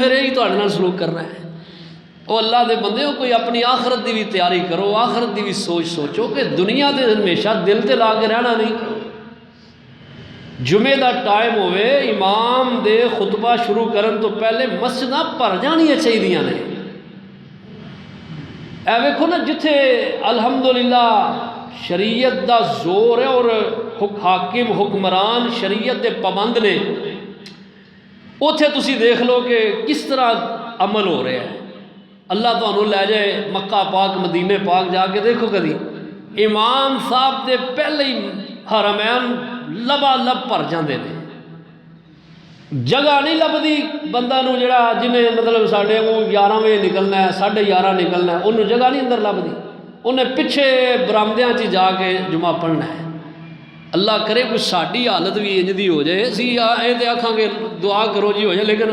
फिर यही तुहाडे नाल सलूक करना है। वो अल्लाह दे बंदे हो, कोई अपनी आखरत की भी तैयारी करो, आखरत की भी सोच सोचो कि दुनिया से हमेशा दिल ते ला के रहना नहीं। जुमे का टाइम होवे, इमाम दे खुतबा शुरू करन तो पहले मस्जिदां भर जानियां चाहिए ने। ए वेखो ना, जिथे अलहमदुलिल्लाह शरीयत का जोर है और हाकिम हुक्मरान शरीयत के पाबंद ने, उथे तुसी देख लो कि किस तरह अमल हो रहा है। अल्लाह तुहानू लै जाए मक्का पाक मदीने पाक जाके देखो कभी, इमाम साहब के पहले ही हरमैन लबालब भर जाते हैं, जगह नहीं लभदी बंदा नू जिहड़ा जिन्हें मतलब साढ़े 11 बजे निकलना है, 11:30 निकलना है, उन्होंने जगह नहीं अंदर लभदी, उन्हें पिछे बरामदियां च जाके जुमा पढ़ना है। अल्लाह करे कुछ साड़ी हालत भी इंज दी हो जाए, असीं ये तो आखांगे दुआ करो जी हो जाए, लेकिन